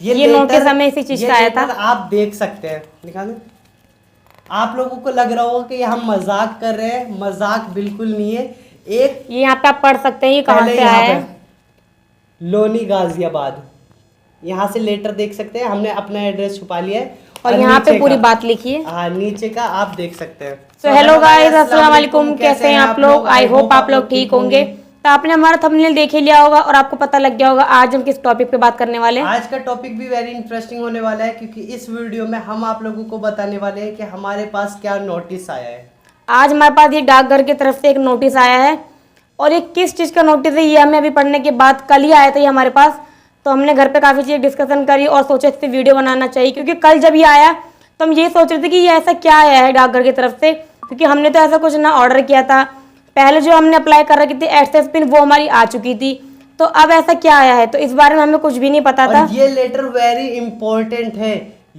ये नोटिस हमें इसी चीज का आया था। आप देख सकते हैं, दिखा दें। आप लोगों को लग रहा होगा कि हम मजाक कर रहे हैं, मजाक बिल्कुल नहीं है। एक ये यहाँ पे आप पढ़ सकते हैं ये कहाँ से आया है। लोनी गाजियाबाद, यहाँ से लेटर देख सकते हैं। हमने अपना एड्रेस छुपा लिया है और यहाँ पे पूरी बात लिखी है। हाँ, नीचे का आप देख सकते हैं। तो हेलो गाइस, अस्सलाम वालेकुम, कैसे हैं आप लोग? आई होप आप लोग ठीक होंगे। तो आपने हमारा थंबनेल देख ही लिया होगा और आपको पता लग गया होगा आज हम किस टॉपिक पे बात करने वाले हैं। आज का टॉपिक भी वेरी इंटरेस्टिंग होने वाला है, क्योंकि इस वीडियो में हम आप लोगों को बताने वाले हैं कि हमारे पास क्या नोटिस आया है। आज हमारे पास ये डाकघर की तरफ से एक नोटिस आया है और ये किस चीज़ का नोटिस है ये हमें अभी पढ़ने के बाद कल ही आया था ये हमारे पास। तो हमने घर पे काफ़ी चीज़ डिस्कशन करी और सोचा इस पर वीडियो बनाना चाहिए, क्योंकि कल जब ये आया तो हम ये सोच रहे थे कि ये ऐसा क्या आया है डाकघर की तरफ से, क्योंकि हमने तो ऐसा कुछ ना ऑर्डर किया था। पहले जो हमने अप्लाई कर रखी थी एक्सेस पिन वो हमारी आ चुकी थी, तो अब ऐसा क्या आया है तो इस बारे में हमें कुछ भी नहीं पता था। ये लेटर वेरी इंपॉर्टेंट है,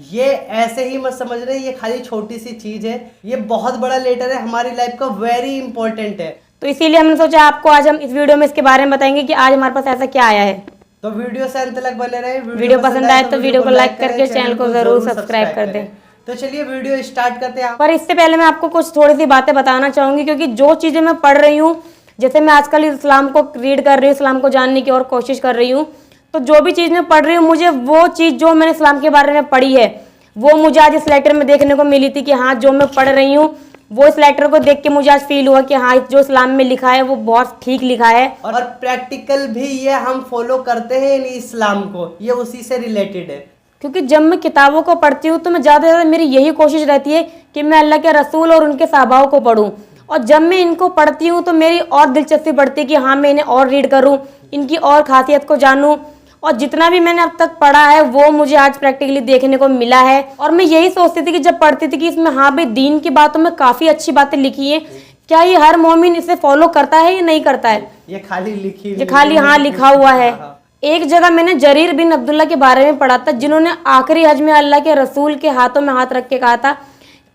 ये ऐसे ही मत समझ रहे ये खाली छोटी सी चीज है, ये बहुत बड़ा लेटर है, हमारी लाइफ का वेरी इंपॉर्टेंट है। तो इसीलिए हमने सोचा आपको आज हम इस वीडियो में इसके बारे में बताएंगे कि आज हमारे पास ऐसा क्या आया है। तो वीडियो से अंत तक बने रहे। वीडियो पसंद आए तो वीडियो को लाइक करके चैनल को जरूर सब्सक्राइब कर दें। तो चलिए वीडियो स्टार्ट करते हैं। पर इससे पहले मैं आपको कुछ थोड़ी सी बातें बताना चाहूंगी, क्योंकि जो चीज़ें मैं पढ़ रही हूँ, जैसे मैं आजकल इस्लाम को रीड कर रही हूँ, इस्लाम को जानने की और कोशिश कर रही हूँ, तो जो भी चीज़ मैं पढ़ रही हूँ मुझे वो चीज़ जो मैंने इस्लाम के बारे में पढ़ी है वो मुझे आज इस लेटर में देखने को मिली थी कि हाँ जो मैं पढ़ रही हूँ वो इस लेटर को देख के मुझे आज फील हुआ कि हाँ जो इस्लाम में लिखा है वो बहुत ठीक लिखा है। और प्रैक्टिकल भी ये हम फॉलो करते हैं इस्लाम को, ये उसी से रिलेटेड है। क्योंकि जब मैं किताबों को पढ़ती हूँ तो मैं ज़्यादा से ज़्यादा मेरी यही कोशिश रहती है कि मैं अल्लाह के रसूल और उनके सहाबाओं को पढूं, और जब मैं इनको पढ़ती हूँ तो मेरी और दिलचस्पी बढ़ती है कि हाँ मैं इन्हें और रीड करूँ, इनकी और खासियत को जानूँ। और जितना भी मैंने अब तक पढ़ा है वो मुझे आज प्रैक्टिकली देखने को मिला है। और मैं यही सोचती थी कि जब पढ़ती थी कि इसमें हाँ भाई दीन की बातों में काफ़ी अच्छी बातें लिखी हैं, क्या ये हर मोमिन इसे फॉलो करता है या नहीं करता है? ये खाली लिखी, ये खाली हाँ लिखा हुआ है। एक जगह मैंने जरीर बिन अब्दुल्ला के बारे में पढ़ा था, जिन्होंने आखिरी हज में अल्लाह के रसूल के हाथों में हाथ रख के कहा था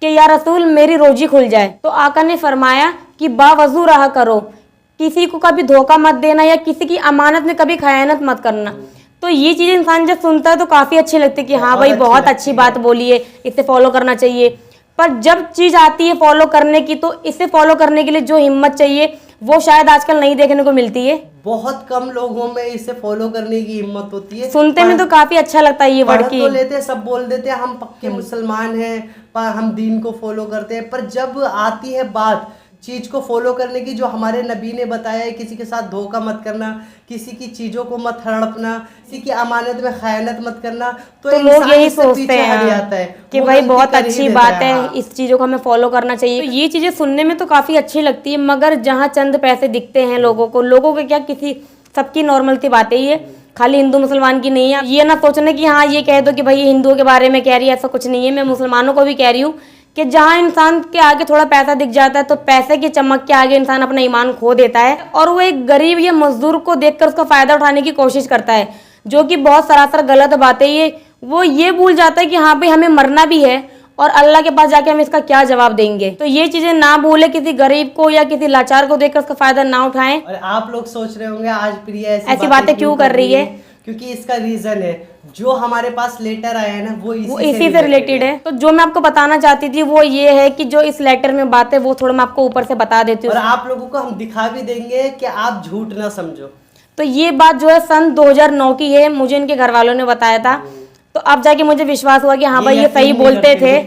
कि या रसूल मेरी रोजी खुल जाए। तो आका ने फरमाया कि बावजू रहा करो, किसी को कभी धोखा मत देना या किसी की अमानत में कभी खयानत मत करना। तो ये चीज़ इंसान जब सुनता है तो काफ़ी अच्छी लगती है कि हाँ भाई बहुत अच्छी बात बोली है, इसे फॉलो करना चाहिए। पर जब चीज़ आती है फॉलो करने की तो इसे फॉलो करने के लिए जो हिम्मत चाहिए वो शायद आजकल नहीं देखने को मिलती है। बहुत कम लोगों में इसे फॉलो करने की हिम्मत होती है। सुनते में तो काफी अच्छा लगता है ये वर्ड की, तो लेते सब बोल देते हैं हम पक्के मुसलमान हैं, पर हम दीन को फॉलो करते हैं, पर जब आती है बात चीज को फॉलो करने की जो हमारे नबी ने बताया है, किसी के साथ धोखा मत करना, किसी की चीजों को मत हड़पना, किसी की अमानत में खयानत मत करना, तो लोग यही सोचते हैं कि भाई बहुत अच्छी बात है, इस चीजों को हमें फॉलो करना चाहिए। तो ये चीजें सुनने में तो काफी अच्छी लगती है, मगर जहाँ चंद पैसे दिखते हैं लोगों को क्या किसी सबकी नॉर्मल सी बातें ही है, खाली हिंदू मुसलमान की नहीं है। ये ना सोचना कि हाँ ये कह दो कि भाई हिंदुओं के बारे में कह रही है, ऐसा कुछ नहीं है। मैं मुसलमानों को भी कह रही हूँ कि जहाँ इंसान के आगे थोड़ा पैसा दिख जाता है तो पैसे की चमक के आगे इंसान अपना ईमान खो देता है, और वो एक गरीब या मजदूर को देखकर उसका फायदा उठाने की कोशिश करता है, जो कि बहुत सरासर गलत बात है। वो ये भूल जाता है कि हाँ भाई हमें मरना भी है और अल्लाह के पास जाके हम इसका क्या जवाब देंगे। तो ये चीजें ना भूले, किसी गरीब को या किसी लाचार को देखकर उसका फायदा ना उठाएं। और आप लोग सोच रहे होंगे आज प्रिया ऐसी बातें क्यों कर रही है, क्योंकि इसका रीजन है जो हमारे पास लेटर आया है ना वो इसी से रिलेटेड है। तो जो मैं आपको बताना चाहती थी वो ये है कि जो इस लेटर में बात है वो थोड़ा मैं आपको ऊपर से बता देती हूँ, और आप लोगों को हम दिखा भी देंगे कि आप झूठ ना समझो। तो ये बात जो है सन 2009 की है, मुझे इनके घर वालों ने बताया था, तो अब जाके मुझे विश्वास हुआ कि हाँ भाई ये सही बोलते थे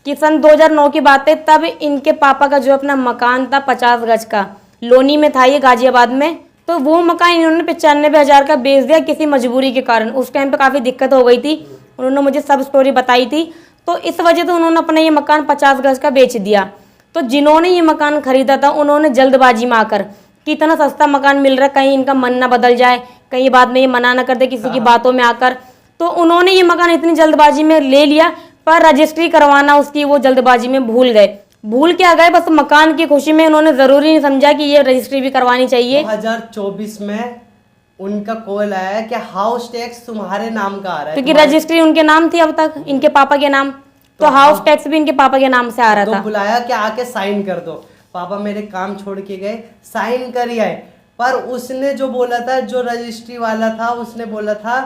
कि सन 2009 की बात है। तब इनके पापा का जो अपना मकान था 50 गज का, लोनी में था ये गाजियाबाद में, तो वो मकान इन्होंने 95,000 का बेच दिया किसी मजबूरी के कारण। उस टाइम पे काफ़ी दिक्कत हो गई थी, उन्होंने मुझे सब स्टोरी बताई थी, तो इस वजह से उन्होंने अपना ये मकान 50 गज का बेच दिया। तो जिन्होंने ये मकान खरीदा था उन्होंने जल्दबाजी में आकर कि इतना सस्ता मकान मिल रहा है, कहीं इनका मन ना बदल जाए, कहीं बाद में ये मना ना कर दे किसी की बातों में आकर, तो उन्होंने ये मकान इतनी जल्दबाजी में ले लिया, पर रजिस्ट्री करवाना उसकी वो जल्दबाजी में भूल गए। भूल क्या गए, बस मकान की खुशी में उन्होंने जरूरी नहीं समझा कि ये रजिस्ट्री भी करवानी चाहिए। 2024 में उनका कॉल आया कि हाउस टैक्स तुम्हारे नाम का आ रहा है, क्योंकि रजिस्ट्री उनके नाम थी अब तक, इनके पापा के नाम, तो हाउस टैक्स भी इनके पापा के नाम से आ रहा था। तो बुलाया कि आके साइन कर दो। पापा मेरे काम छोड़ के गए, साइन कर आए, पर उसने जो बोला था, जो रजिस्ट्री वाला था उसने बोला था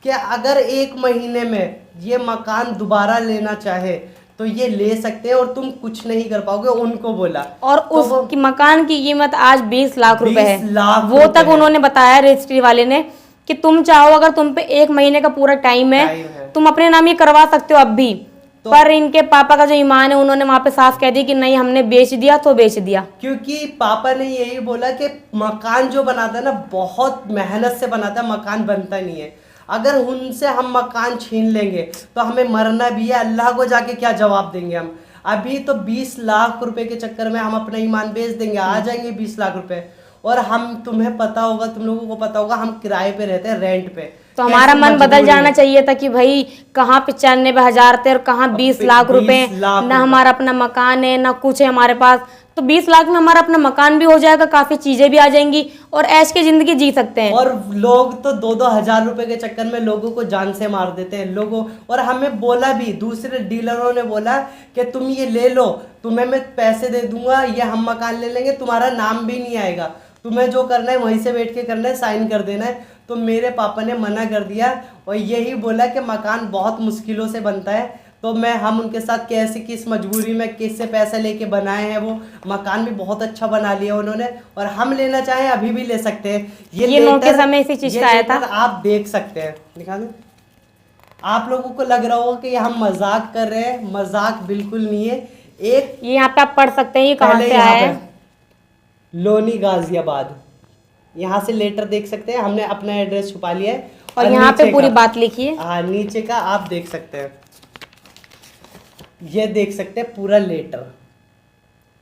कि अगर 1 महीने में ये मकान दोबारा लेना चाहे तो ये ले सकते हैं और तुम कुछ नहीं कर पाओगे, उनको बोला। और तो उस मकान की कीमत आज 20 लाख रुपए 20 है। लाख वो रुपए तक है। उन्होंने बताया रजिस्ट्री वाले ने कि तुम चाहो, अगर तुम पे 1 महीने का पूरा टाइम है, तुम अपने नाम ये करवा सकते हो अब भी। पर इनके पापा का जो ईमान है, उन्होंने वहां पे साफ कह दिया कि नहीं, हमने बेच दिया तो बेच दिया। क्योंकि पापा ने यही बोला कि मकान जो बनाता है ना, बहुत मेहनत से बनाता है, मकान बनता नहीं है। अगर उनसे हम मकान छीन लेंगे तो हमें मरना भी है, अल्लाह को जाके क्या जवाब देंगे हम। अभी तो 20 लाख रुपए के चक्कर में हम अपना ईमान बेच देंगे, आ जाएंगे 20 लाख रुपए। और हम, तुम्हें पता होगा, तुम लोगों को पता होगा, हम किराए पे रहते हैं, रेंट पे। तो हमारा मन बदल जाना चाहिए था कि भाई कहाँ 95,000 थे और कहाँ 20 लाख रुपए। ना हमारा अपना मकान है, ना कुछ है हमारे पास। तो 20 लाख में हमारा अपना मकान भी हो जाएगा, काफी चीजें भी आ जाएंगी और ऐश की जिंदगी जी सकते हैं। और लोग तो 2-2 हजार रुपए के चक्कर में लोगों को जान से मार देते हैं लोगों। और हमें बोला भी, दूसरे डीलरों ने बोला कि तुम ये ले लो, तुम्हें मैं पैसे दे दूंगा, ये हम मकान ले लेंगे, तुम्हारा नाम भी नहीं आएगा, तुम्हें जो करना है वहीं से बैठ के करना है, साइन कर देना है। तो मेरे पापा ने मना कर दिया और यही बोला कि मकान बहुत मुश्किलों से बनता है। तो हम उनके साथ कैसे, किस मजबूरी में, किससे पैसे लेके बनाए हैं, वो मकान भी बहुत अच्छा बना लिया उन्होंने। और हम लेना चाहें अभी भी ले सकते हैं। ये नो के समय इसी चीज का आया था, आप देख सकते हैं, दिखा दें। आप लोगों को लग रहा होगा कि हम मजाक कर रहे हैं, मजाक बिल्कुल नहीं है। एक ये यहाँ पे आप पढ़ सकते हैं, ये कहाँ से आया है। लोनी गाजियाबाद, यहाँ से लेटर देख सकते हैं, हमने अपना एड्रेस छुपा लिया है। और यहाँ पे पूरी बात लिखी है। हाँ, नीचे का आप देख सकते हैं, ये देख सकते हैं पूरा लेटर।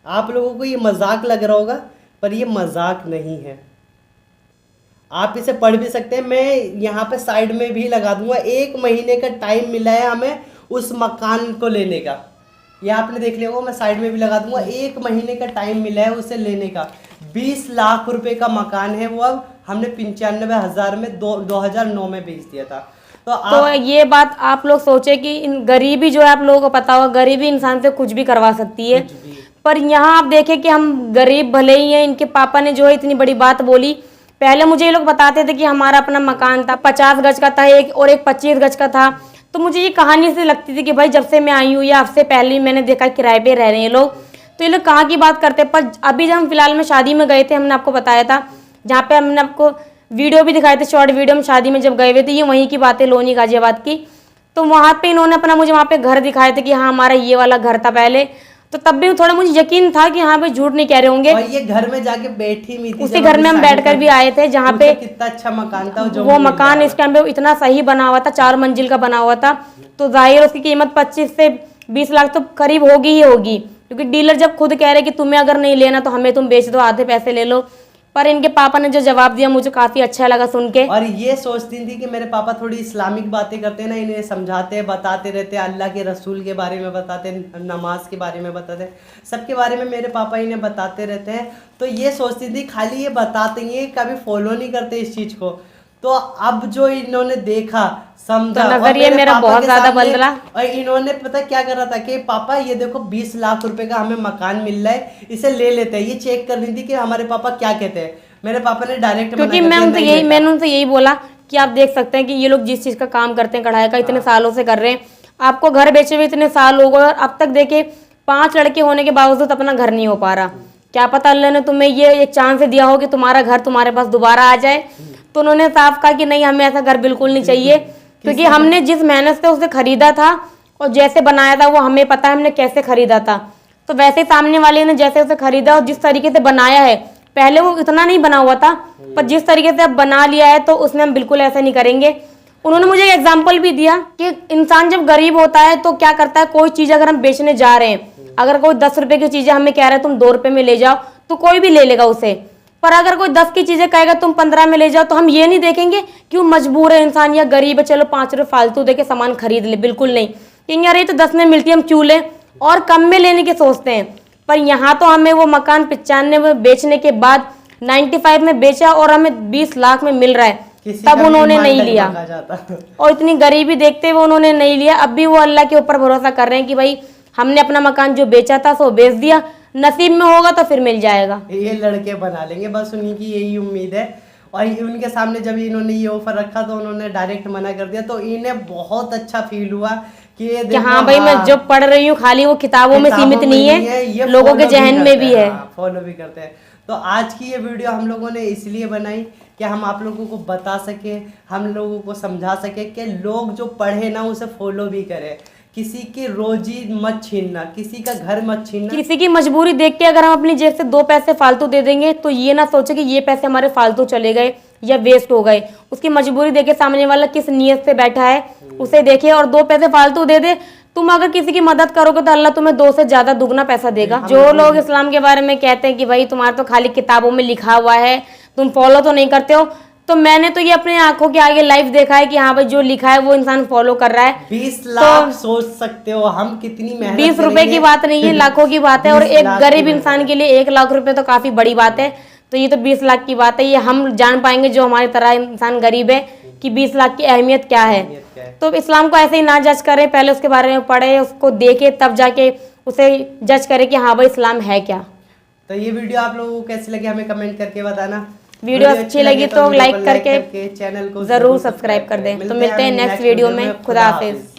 आप लोगों को ये मजाक लग रहा होगा, पर ये मजाक नहीं है। आप इसे पढ़ भी सकते हैं, मैं यहाँ पे साइड में भी लगा दूंगा। 1 महीने का टाइम मिला है हमें उस मकान को लेने का, ये आपने देख लिया होगा, मैं साइड में भी लगा दूंगा। 1 महीने का टाइम मिला है उसे लेने का। 20 लाख रुपए का मकान है वो, अब हमने 95,000 में 2009 में बेच दिया था। तो ये बात आप लोग सोचे कि इन गरीबी जो है, आप लोगों को पता होगा, गरीबी इंसान से कुछ भी करवा सकती है। पर यहाँ आप देखें कि हम गरीब भले ही हैं, इनके पापा ने जो है इतनी बड़ी बात बोली। पहले मुझे ये लोग बताते थे कि हमारा अपना मकान था, 50 गज का था एक, और एक 25 गज का था। तो मुझे ये कहानी से लगती थी कि भाई जब से मैं आई हूँ या आपसे पहले मैंने देखा किराए पे रह रहे हैं लोग, तो ये लोग कहाँ की बात करते हैं। पर अभी जब हम फिलहाल में शादी में गए थे, हमने आपको बताया था, जहाँ पे हमने आपको वीडियो भी दिखाए थे, शॉर्ट वीडियो में, शादी में जब गए हुए थे, ये वहीं की बातें, लोनी गाजियाबाद की। तो वहाँ पे इन्होंने अपना मुझे वहाँ पे घर दिखाए थे कि हाँ हमारा ये वाला घर था पहले। तो तब भी थोड़ा मुझे यकीन था कि हाँ भाई झूठ नहीं कह रहे होंगे। और ये घर में जाके बैठी हुई थी, उसी घर में हम बैठकर भी आए थे, जहाँ पे कितना अच्छा मकान था वो मकान इस टाइम पे इतना सही बना हुआ था, 4 मंजिल का बना हुआ था। तो जाहिर उसकी कीमत 25 से 20 लाख तो करीब होगी ही होगी, क्योंकि डीलर जब खुद कह रहे कि तुम्हें अगर नहीं लेना तो हमें तुम बेच दो, आधे पैसे ले लो। पर इनके पापा ने जो जवाब दिया मुझे काफी अच्छा लगा सुन के। और ये सोचती थी कि मेरे पापा थोड़ी इस्लामिक बातें करते हैं ना, इन्हें समझाते हैं, बताते रहते हैं, अल्लाह के रसूल के बारे में बताते हैं, नमाज के बारे में बताते हैं, सबके बारे में मेरे पापा इन्हें बताते रहते हैं। तो ये सोचती थी खाली ये बताते ही, कभी फॉलो नहीं करते इस चीज़ को। तो अब जो इन्होंने देखा, समझा, तो नजरिए मेरा बहुत ज्यादा बदला। और इन्होंने पता क्या कर रहा था कि पापा ये देखो 20 लाख रुपए का हमें मकान मिल रहा है, इसे ले लेते हैं। ये चेक कर रही थी कि हमारे पापा क्या कहते हैं। मेरे पापा ने डायरेक्ट, क्योंकि मैंने उनसे यही बोला कि आप देख सकते हैं कि ये लोग जिस चीज का काम करते हैं, कढ़ाई का, इतने सालों से कर रहे हैं। आपको घर बेचे हुए इतने साल हो गए और अब तक देखिए 5 लड़के होने के बावजूद अपना घर नहीं हो पा रहा। क्या पता अल्लाह ने तुम्हें ये एक चांस दिया हो कि तुम्हारा घर तुम्हारे पास दोबारा आ जाए। तो उन्होंने साफ कहा कि नहीं, हमें ऐसा घर बिल्कुल नहीं चाहिए, क्योंकि हमने जिस मेहनत से उसे खरीदा था और जैसे बनाया था वो हमें पता है हमने कैसे खरीदा था। तो वैसे सामने वाले ने जैसे उसे खरीदा और जिस तरीके से बनाया है, पहले वो इतना नहीं बना हुआ था, पर जिस तरीके से अब बना लिया है तो उसमें हम बिल्कुल ऐसा नहीं करेंगे। उन्होंने मुझे एक एग्जाम्पल भी दिया कि इंसान जब गरीब होता है तो क्या करता है, कोई चीज अगर हम बेचने जा रहे हैं, अगर कोई 10 रुपए की चीजें हमें कह रहा है तुम 2 रुपए में ले जाओ, तो कोई भी ले लेगा उसे। पर अगर कोई 10 की चीजें कहेगा तुम 15 में ले जाओ, तो हम ये नहीं देखेंगे कि वो मजबूर है इंसान या गरीब है, चलो 5 रुपए फालतू देके सामान खरीद ले, बिल्कुल नहीं। कि यार ये तो 10 में मिलती है, हम क्यों लें, और कम में लेने के सोचते हैं। पर यहाँ तो हमें वो मकान 95 में बेचने के बाद 95 में बेचा और हमें 20 लाख में मिल रहा है, तब उन्होंने नहीं लिया। और इतनी गरीबी देखते हुए उन्होंने नहीं लिया। अब भी वो अल्लाह के ऊपर भरोसा कर रहे हैं कि भाई हमने अपना मकान जो बेचा था सो बेच दिया, नसीब में होगा तो फिर मिल जाएगा। ये लड़के बना लेंगे, बस उन्हीं की यही उम्मीद है। और उनके सामने जब इन्होंने ये ऑफर रखा तो उन्होंने डायरेक्ट मना कर दिया, तो इन्हें बहुत अच्छा फील हुआ कि ये कि देखो, हाँ भाई मैं जो पढ़ रही हूँ खाली वो किताबों में सीमित नहीं है, ये लोगों के follow जहन में करते भी हैं, है। हाँ, फॉलो भी करते हैं। तो आज की ये वीडियो हम लोगों ने इसलिए बनाई कि हम आप लोगों को बता सके, हम लोगों को समझा सके कि लोग जो पढ़े ना उसे फॉलो भी करें, किसी की रोजी मत छीनना, किसी का घर मत छीनना। किसी की मजबूरी देख के अगर हम अपनी जेब से 2 पैसे फालतू दे देंगे तो ये ना सोचे कि ये पैसे हमारे फालतू चले गए या वेस्ट हो गए। उसकी मजबूरी देख के सामने वाला किस नियत से बैठा है उसे देखिए, और 2 पैसे फालतू दे दे। तुम अगर किसी की मदद करोगे तो अल्लाह तुम्हें 2 से ज्यादा दुगना पैसा देगा। जो लोग इस्लाम के बारे में कहते हैं कि भाई तुम्हारा तो खाली किताबों में लिखा हुआ है, तुम फॉलो तो नहीं करते हो, तो मैंने तो ये अपने आंखों के आगे लाइव देखा है कि हाँ भाई जो लिखा है वो इंसान फॉलो कर रहा है। 20 लाख सोच सकते हो हम कितनी मेहनत 20 रुपए करेंगे। की बात नहीं है, लाखों की बात है। और 20 एक लाख गरीब की इंसान के लिए 1 लाख रुपए तो काफी बड़ी बात है, तो ये तो 20 लाख की बात है। ये हम जान पाएंगे जो हमारी तरह इंसान गरीब है कि 20 लाख की अहमियत क्या है। अहमियत क्या है। तो इस्लाम को ऐसे ही ना जज करें, पहले उसके बारे में पढ़े, उसको देखे, तब जाके उसे जज करे कि हाँ भाई इस्लाम है क्या। तो ये वीडियो आप लोगों को कैसी लगी हमें कमेंट करके बताना। वीडियो अच्छी लगी तो वीडियो लाइक को करके चैनल को जरूर सब्सक्राइब कर दें। तो मिलते हैं नेक्स्ट वीडियो में। खुदा हाफिज।